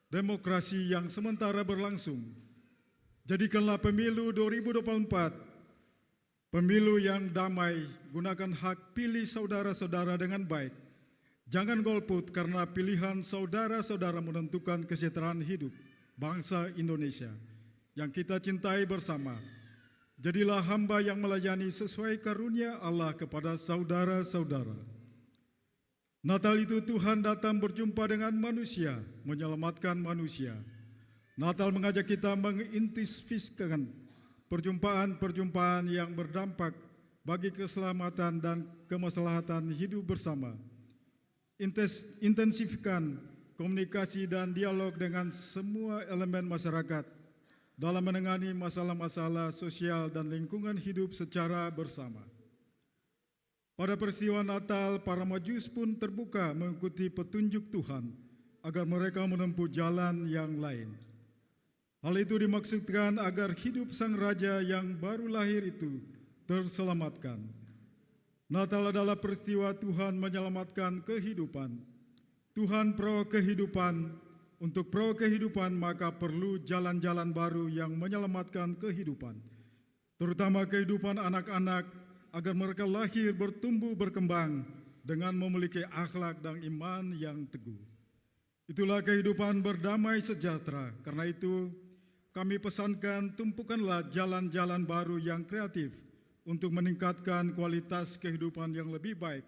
demokrasi yang sementara berlangsung. Jadikanlah pemilu 2024 pemilu yang damai, gunakan hak pilih saudara-saudara dengan baik. Jangan golput karena pilihan saudara-saudara menentukan kesejahteraan hidup bangsa Indonesia yang kita cintai bersama. Jadilah hamba yang melayani sesuai karunia Allah kepada saudara-saudara. Natal itu Tuhan datang berjumpa dengan manusia, menyelamatkan manusia. Natal mengajak kita mengintensifikasi perjumpaan-perjumpaan yang berdampak bagi keselamatan dan kemaslahatan hidup bersama. Intensifikkan komunikasi dan dialog dengan semua elemen masyarakat dalam menangani masalah-masalah sosial dan lingkungan hidup secara bersama. Pada peristiwa Natal, para Majus pun terbuka mengikuti petunjuk Tuhan agar mereka menempuh jalan yang lain. Hal itu dimaksudkan agar hidup Sang Raja yang baru lahir itu terselamatkan. Natal adalah peristiwa Tuhan menyelamatkan kehidupan. Tuhan pro kehidupan. Untuk pro kehidupan maka perlu jalan-jalan baru yang menyelamatkan kehidupan, terutama kehidupan anak-anak agar mereka lahir bertumbuh berkembang dengan memiliki akhlak dan iman yang teguh. Itulah kehidupan berdamai sejahtera. Karena itu kami pesankan tumpukanlah jalan-jalan baru yang kreatif untuk meningkatkan kualitas kehidupan yang lebih baik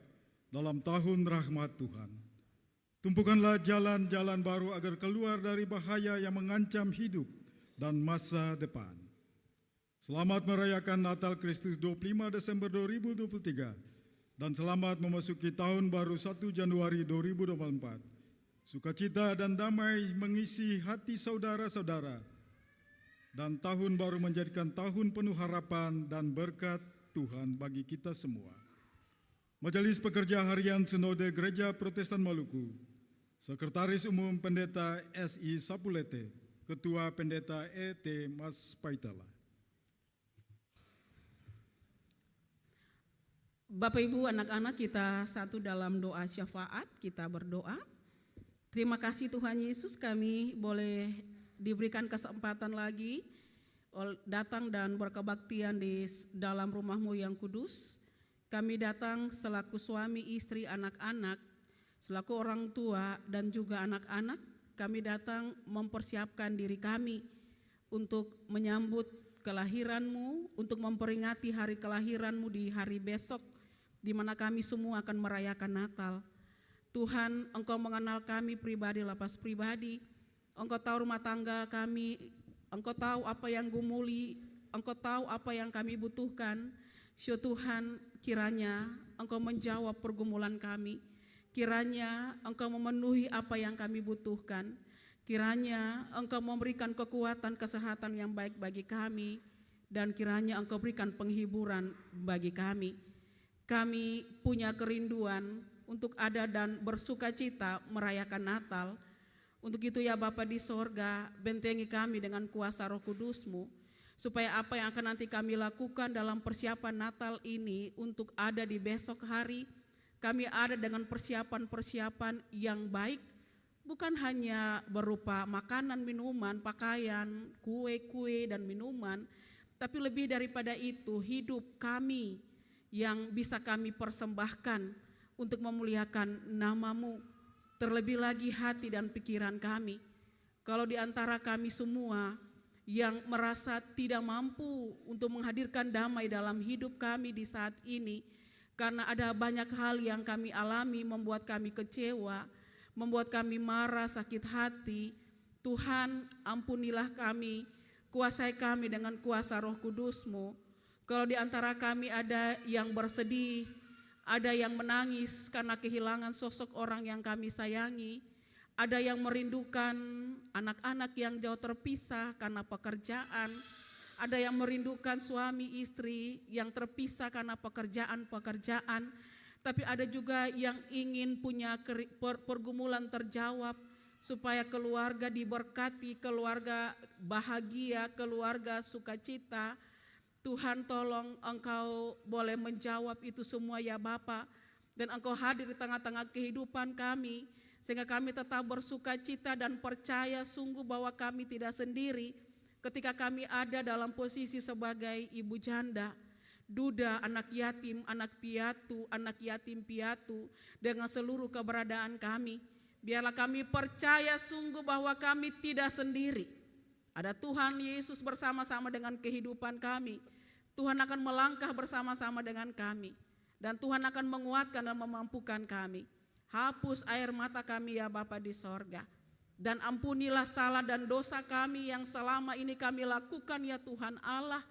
dalam tahun rahmat Tuhan. Tumpukanlah jalan-jalan baru agar keluar dari bahaya yang mengancam hidup dan masa depan. Selamat merayakan Natal Kristus 25 Desember 2023 dan selamat memasuki tahun baru 1 Januari 2024. Sukacita dan damai mengisi hati saudara-saudara dan tahun baru menjadikan tahun penuh harapan dan berkat Tuhan bagi kita semua. Majelis Pekerja Harian Sinode Gereja Protestan Maluku, Sekretaris Umum Pendeta SI Sapulete, Ketua Pendeta ET Mas Paitala. Bapak Ibu, anak-anak, kita satu dalam doa syafaat, kita berdoa. Terima kasih Tuhan Yesus, kami boleh diberikan kesempatan lagi datang dan berkebaktian di dalam rumah-Mu yang kudus. Kami datang selaku suami, istri, anak-anak, selaku orang tua dan juga anak-anak. Kami datang mempersiapkan diri kami untuk menyambut kelahiran-Mu, untuk memperingati hari kelahiran-Mu di hari besok, di mana kami semua akan merayakan Natal. Tuhan, Engkau mengenal kami pribadi lepas pribadi. Engkau tahu rumah tangga kami, Engkau tahu apa yang gumuli, Engkau tahu apa yang kami butuhkan. So Tuhan, kiranya Engkau menjawab pergumulan kami. Kiranya Engkau memenuhi apa yang kami butuhkan. Kiranya Engkau memberikan kekuatan, kesehatan yang baik bagi kami. Dan kiranya Engkau berikan penghiburan bagi kami. Kami punya kerinduan untuk ada dan bersukacita merayakan Natal. Untuk itu ya Bapa di sorga, bentengi kami dengan kuasa Roh Kudus-Mu, supaya apa yang akan nanti kami lakukan dalam persiapan Natal ini untuk ada di besok hari, kami ada dengan persiapan-persiapan yang baik, bukan hanya berupa makanan, minuman, pakaian, kue-kue dan minuman, tapi lebih daripada itu hidup kami yang bisa kami persembahkan untuk memuliakan nama-Mu. Terlebih lagi hati dan pikiran kami. Kalau di antara kami semua yang merasa tidak mampu untuk menghadirkan damai dalam hidup kami di saat ini, karena ada banyak hal yang kami alami membuat kami kecewa, membuat kami marah, sakit hati, Tuhan ampunilah kami, kuasai kami dengan kuasa Roh Kudus-Mu. Kalau di antara kami ada yang bersedih, ada yang menangis karena kehilangan sosok orang yang kami sayangi, ada yang merindukan anak-anak yang jauh terpisah karena pekerjaan, ada yang merindukan suami istri yang terpisah karena pekerjaan-pekerjaan, tapi ada juga yang ingin punya pergumulan terjawab supaya keluarga diberkati, keluarga bahagia, keluarga sukacita. Tuhan tolong Engkau boleh menjawab itu semua ya Bapa, dan Engkau hadir di tengah-tengah kehidupan kami, sehingga kami tetap bersukacita dan percaya sungguh bahwa kami tidak sendiri ketika kami ada dalam posisi sebagai ibu janda, duda, anak yatim, anak piatu, anak yatim piatu, dengan seluruh keberadaan kami. Biarlah kami percaya sungguh bahwa kami tidak sendiri. Ada Tuhan Yesus bersama-sama dengan kehidupan kami. Tuhan akan melangkah bersama-sama dengan kami. Dan Tuhan akan menguatkan dan memampukan kami. Hapus air mata kami ya Bapa di sorga. Dan ampunilah salah dan dosa kami yang selama ini kami lakukan ya Tuhan Allah.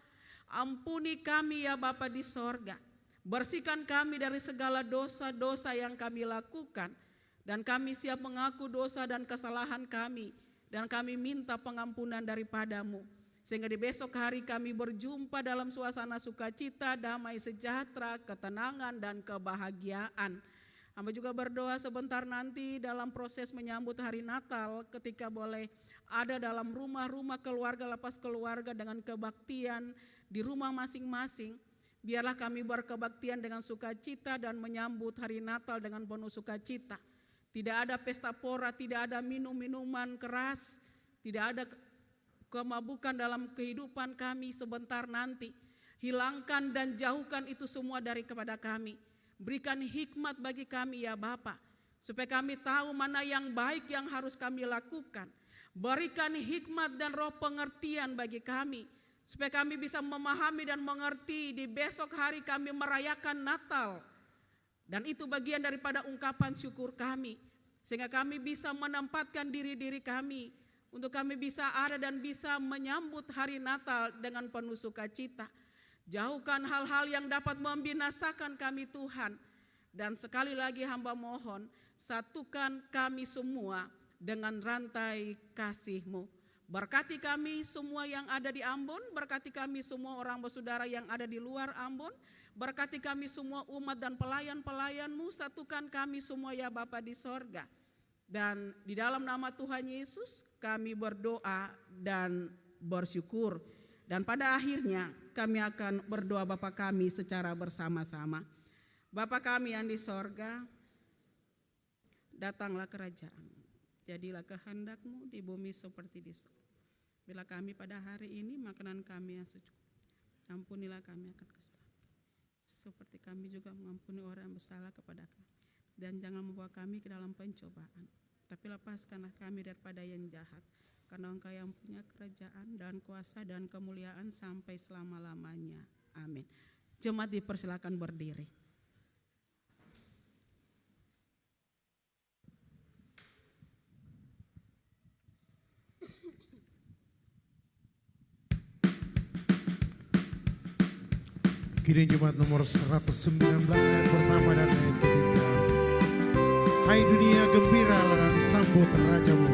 Ampuni kami ya Bapa di sorga. Bersihkan kami dari segala dosa-dosa yang kami lakukan. Dan kami siap mengaku dosa dan kesalahan kami. Dan kami minta pengampunan daripada-Mu. Sehingga di besok hari kami berjumpa dalam suasana sukacita, damai sejahtera, ketenangan dan kebahagiaan. Hamba juga berdoa sebentar nanti dalam proses menyambut hari Natal ketika boleh ada dalam rumah-rumah keluarga, lepas keluarga dengan kebaktian di rumah masing-masing. Biarlah kami berkebaktian dengan sukacita dan menyambut hari Natal dengan penuh sukacita. Tidak ada pesta pora, tidak ada minum-minuman keras, tidak ada kemabukan dalam kehidupan kami sebentar nanti. Hilangkan dan jauhkan itu semua dari kepada kami. Berikan hikmat bagi kami ya Bapa, supaya kami tahu mana yang baik yang harus kami lakukan. Berikan hikmat dan roh pengertian bagi kami, supaya kami bisa memahami dan mengerti di besok hari kami merayakan Natal. Dan itu bagian daripada ungkapan syukur kami, sehingga kami bisa menempatkan diri-diri kami untuk kami bisa ada dan bisa menyambut hari Natal dengan penuh sukacita. Jauhkan hal-hal yang dapat membinasakan kami Tuhan. Dan sekali lagi hamba mohon, satukan kami semua dengan rantai kasih-Mu. Berkati kami semua yang ada di Ambon, berkati kami semua orang bersaudara yang ada di luar Ambon, berkati kami semua umat dan pelayan-pelayan-Mu, satukan kami semua ya Bapa di sorga. Dan di dalam nama Tuhan Yesus kami berdoa dan bersyukur. Dan pada akhirnya kami akan berdoa Bapa kami secara bersama-sama. Bapa kami yang di sorga, datanglah kerajaan. Jadilah kehendak-Mu di bumi seperti di sorga. Bila kami pada hari ini makanan kami yang secukupnya, ampunilah kami akan kesalahan. Seperti kami juga mengampuni orang yang bersalah kepada kami. Dan jangan membawa kami ke dalam pencobaan, tapi lepaskanlah kami daripada yang jahat. Karena Engkau yang punya kerajaan dan kuasa dan kemuliaan sampai selama-lamanya. Amin. Jemaat dipersilakan berdiri. Kini Jemaat nomor 119 ayat pertama dan ayat ketiga. Hai dunia gembiralah dan sambut Rajamu.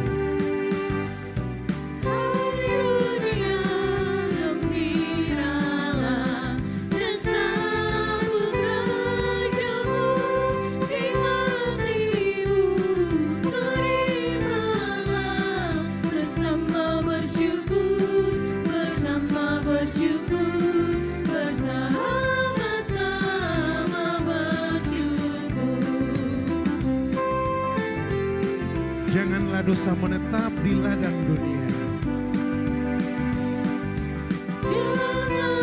Janganlah dosa menetap di ladang dunia. Jangan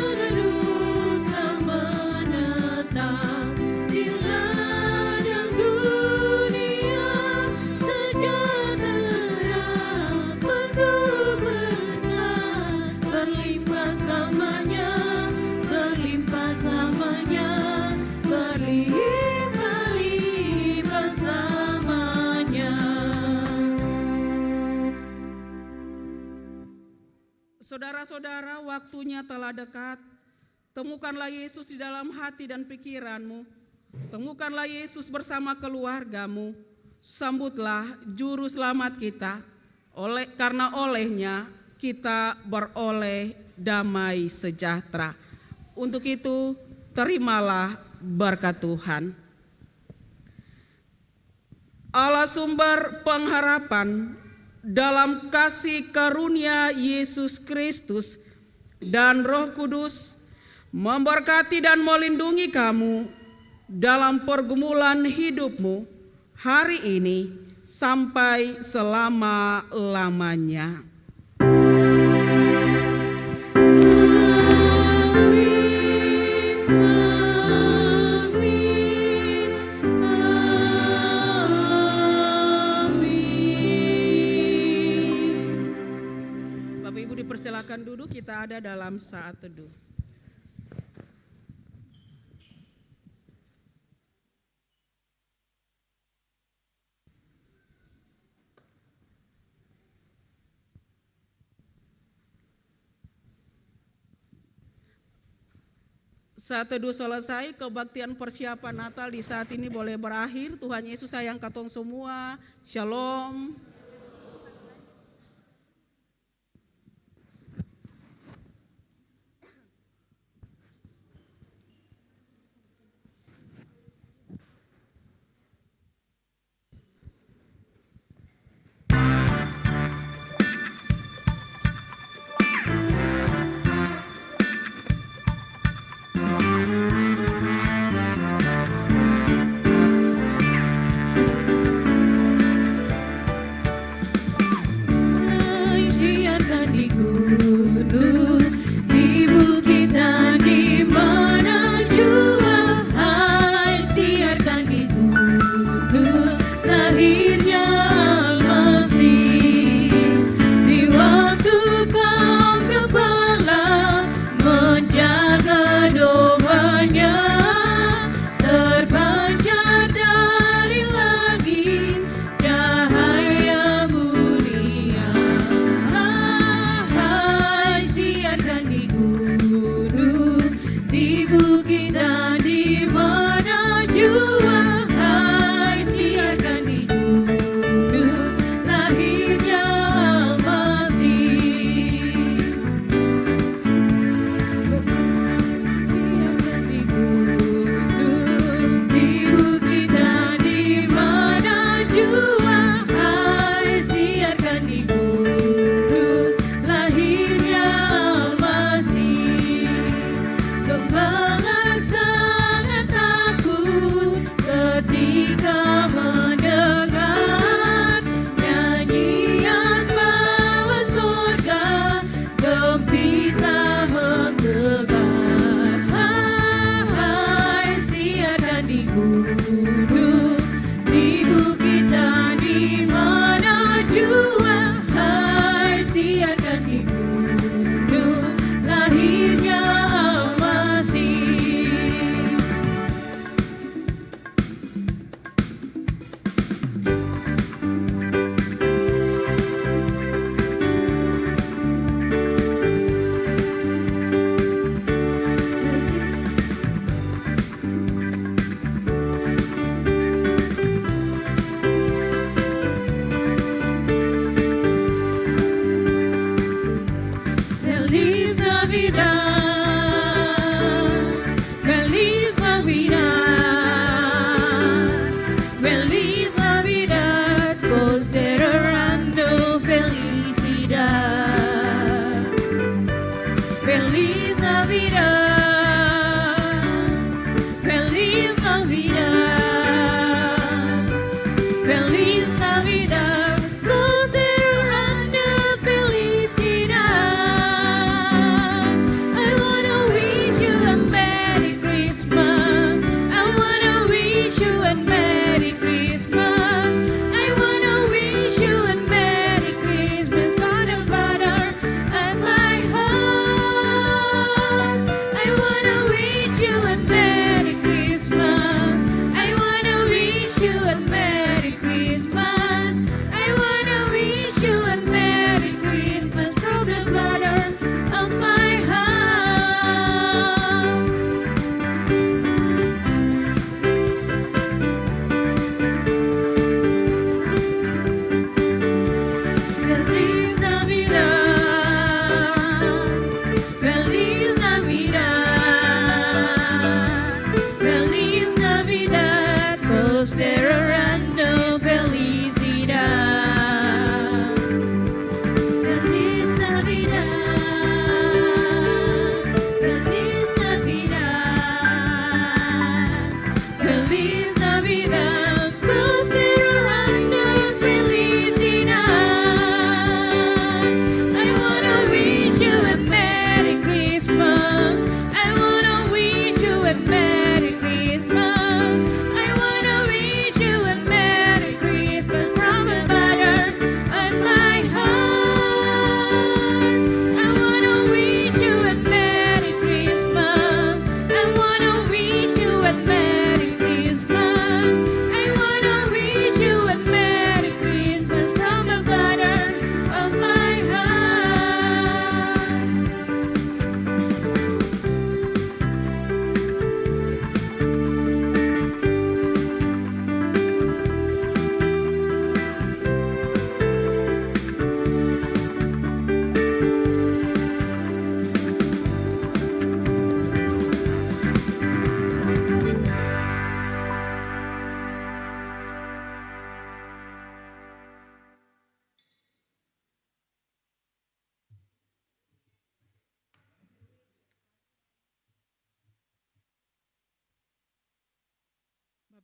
Saudara-saudara, waktunya telah dekat. Temukanlah Yesus di dalam hati dan pikiranmu. Temukanlah Yesus bersama keluargamu. Sambutlah Juru Selamat kita. Karena olehnya kita beroleh damai sejahtera. Untuk itu, terimalah berkat Tuhan. Allah sumber pengharapan, dalam kasih karunia Yesus Kristus dan Roh Kudus memberkati dan melindungi kamu dalam pergumulan hidupmu hari ini sampai selama-lamanya. Silakan duduk, kita ada dalam saat teduh. Saat teduh selesai, kebaktian persiapan Natal di saat ini boleh berakhir. Tuhan Yesus sayang katong semua. Shalom. I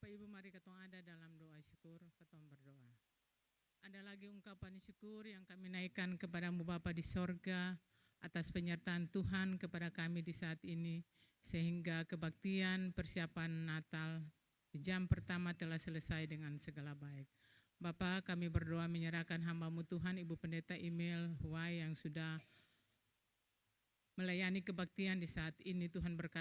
Bapak Ibu, mari ketong ada dalam doa syukur, ketong berdoa. Ada lagi ungkapan syukur yang kami naikkan kepadamu Bapa di sorga atas penyertaan Tuhan kepada kami di saat ini, sehingga kebaktian persiapan Natal di jam pertama telah selesai dengan segala baik. Bapa, kami berdoa menyerahkan hamba-Mu Tuhan, Ibu Pendeta Emil Huai yang sudah melayani kebaktian di saat ini. Tuhan berkati